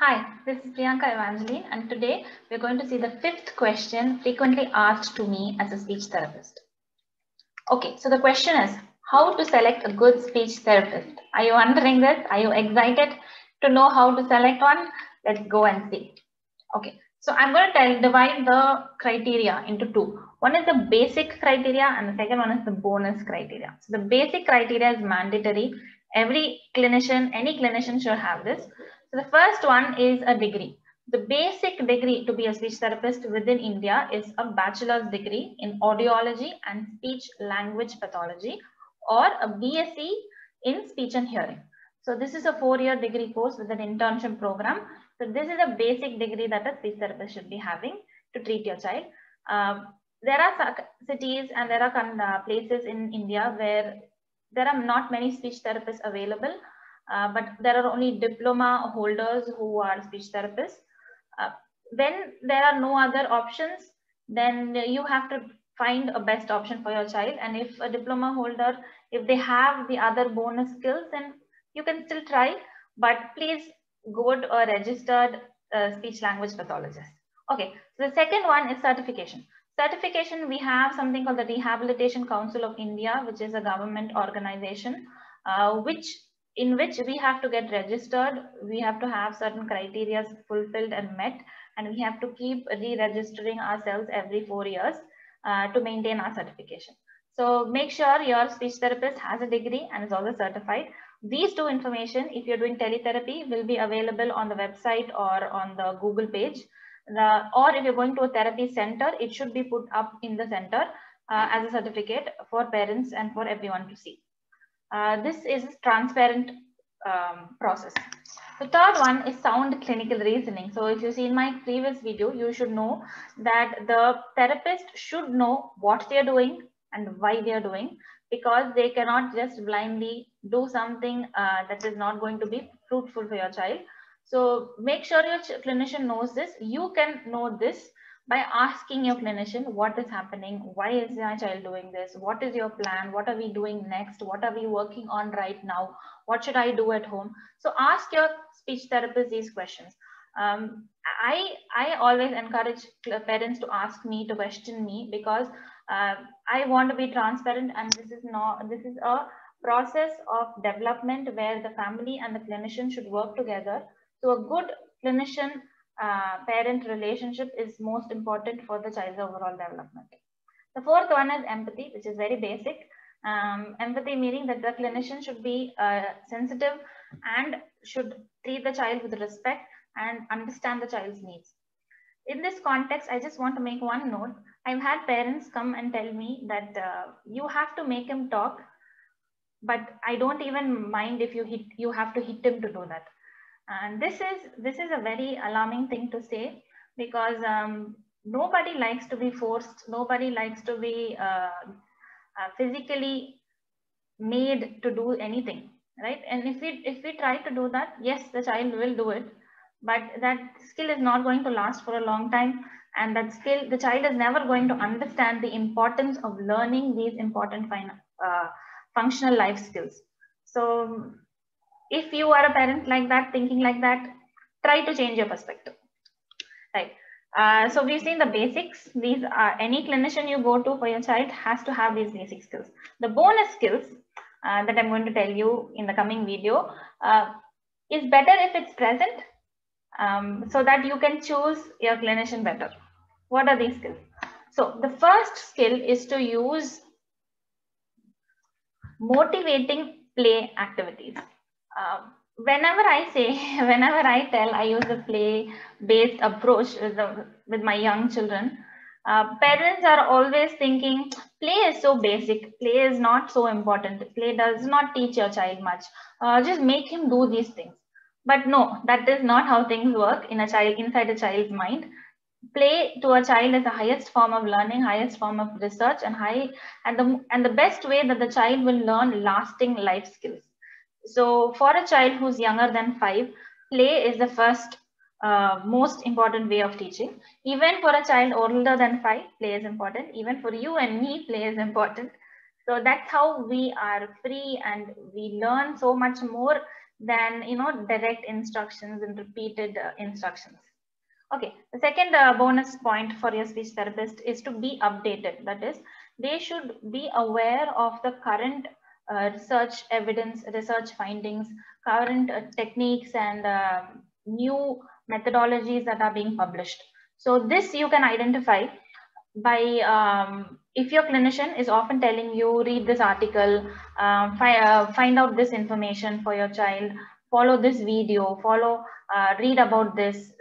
Hi, this is Priyanka Evangeline, and today we're going to see the fifth question frequently asked to me as a speech therapist. Okay, so the question is how to select a good speech therapist. Are you wondering this? Are you excited to know how to select one? Let's go and see. Okay, so I'm going to divide the criteria into two. One is the basic criteria, and the second one is the bonus criteria. So the basic criteria is mandatory. Every clinician, any clinician should have this. So the first one is a degree. The basic degree to be a speech therapist within India is a bachelor's degree in audiology and speech language pathology, or a BSc in speech and hearing. So this is a 4-year degree course with an internship program. So this is a basic degree that a speech therapist should be having to treat your child. There are cities and there are places in India where there are not many speech therapists available, but there are only diploma holders who are speech therapists. When there are no other options, then you have to find a best option for your child. And if a diploma holder, if they have the other bonus skills, then you can still try, but please go to a registered speech language pathologist. Okay, so the second one is certification. Certification, we have something called the Rehabilitation Council of India, which is a government organization, in which we have to get registered. We have to have certain criteria fulfilled and met, and we have to keep re-registering ourselves every 4 years to maintain our certification. So make sure your speech therapist has a degree and is also certified. These two information, if you're doing teletherapy, will be available on the website or on the Google page. Or if you're going to a therapy center, it should be put up in the center as a certificate for parents and for everyone to see. This is a transparent process. The third one is sound clinical reasoning. So if you see in my previous video, you should know that the therapist should know what they are doing and why they are doing, because they cannot just blindly do something that is not going to be fruitful for your child. So make sure your clinician knows this. You can know this by asking your clinician what is happening, why is my child doing this, what is your plan, what are we doing next, what are we working on right now, what should I do at home. So ask your speech therapist these questions. I always encourage parents to ask me, to question me, because I want to be transparent, and this is a process of development where the family and the clinician should work together. So a good clinician parent relationship is most important for the child's overall development. The fourth one is empathy, which is very basic. Empathy meaning that the clinician should be sensitive and should treat the child with respect and understand the child's needs. In this context, I just want to make one note. I've had parents come and tell me that you have to make him talk, but I don't even mind if you have to hit him to do that. And this is a very alarming thing to say, because nobody likes to be forced, nobody likes to be physically made to do anything, right? And if we try to do that, yes, the child will do it, but that skill is not going to last for a long time, and that skill, the child is never going to understand the importance of learning these important functional life skills. So if you are a parent like that, thinking like that, try to change your perspective, right? So we've seen the basics. These are, any clinician you go to for your child has to have these basic skills. The bonus skills that I'm going to tell you in the coming video is better if it's present, so that you can choose your clinician better. What are these skills? So the first skill is to use motivating play activities. Whenever I say, whenever I tell, I use a play-based approach with my young children. Parents are always thinking, play is so basic, play is not so important, play does not teach your child much. Just make him do these things. But no, that is not how things work in a child, inside a child's mind. Play to a child is the highest form of learning, highest form of research, and the best way that the child will learn lasting life skills. So for a child who's younger than 5, play is the first most important way of teaching. Even for a child older than 5, play is important. Even for you and me, play is important. So that's how we are free and we learn so much more than direct instructions and repeated instructions. Okay, the second bonus point for your speech therapist is to be updated. That is, they should be aware of the current research evidence, research findings, current techniques, and new methodologies that are being published. So this you can identify by if your clinician is often telling you, read this article, find out this information for your child, follow this video, read about this,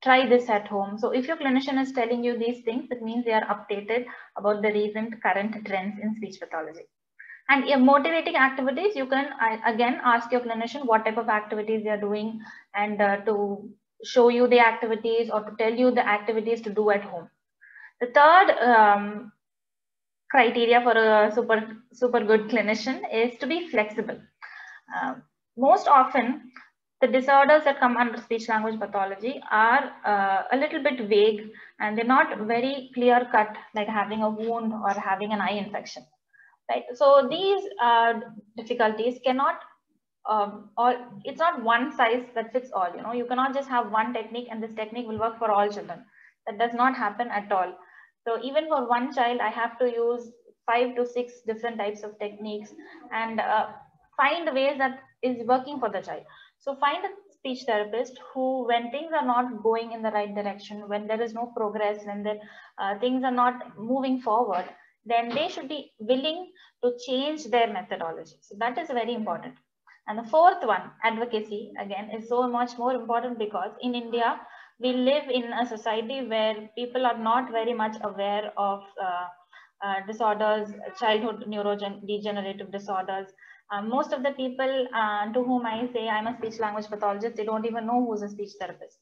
try this at home. So if your clinician is telling you these things, it means they are updated about the recent current trends in speech pathology. And in motivating activities, you can again ask your clinician what type of activities they are doing, and to show you the activities or to tell you the activities to do at home. The third criteria for a super good clinician is to be flexible. Most often, the disorders that come under speech language pathology are a little bit vague, and they're not very clear cut, like having a wound or having an eye infection. Right? So these difficulties cannot, or it's not one size that fits all. You cannot just have one technique and this technique will work for all children. That does not happen at all. So even for one child, I have to use 5 to 6 different types of techniques, and find ways that is working for the child. So find a speech therapist who, when things are not going in the right direction, when there is no progress, when things are not moving forward, then they should be willing to change their methodology. So that is very important. And the fourth one, advocacy, again, is so much more important, because in India, we live in a society where people are not very much aware of disorders, childhood neurodegenerative disorders. Most of the people to whom I say I'm a speech language pathologist, they don't even know who's a speech therapist.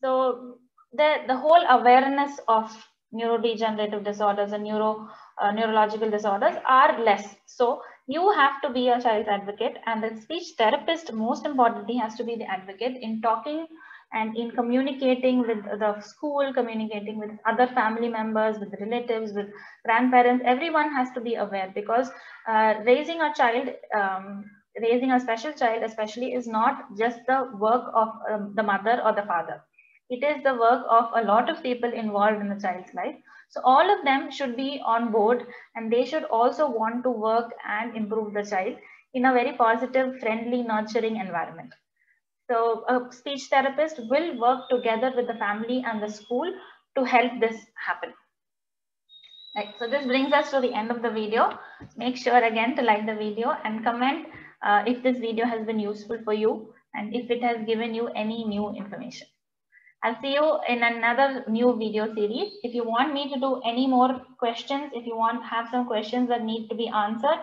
So the whole awareness of neurodegenerative disorders and neurological disorders are less. So you have to be a child's advocate, and the speech therapist, most importantly, has to be the advocate in talking and in communicating with the school, communicating with other family members, with relatives, with grandparents. Everyone has to be aware, because raising a child, raising a special child especially, is not just the work of the mother or the father. It is the work of a lot of people involved in the child's life. So all of them should be on board, and they should also want to work and improve the child in a very positive, friendly, nurturing environment. So a speech therapist will work together with the family and the school to help this happen. Right. So this brings us to the end of the video. Make sure again to like the video and comment if this video has been useful for you, and if it has given you any new information. I'll see you in another new video series. If you want me to do any more questions, if you have some questions that need to be answered,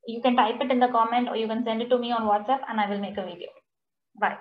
you can type it in the comment, or you can send it to me on WhatsApp and I will make a video. Bye.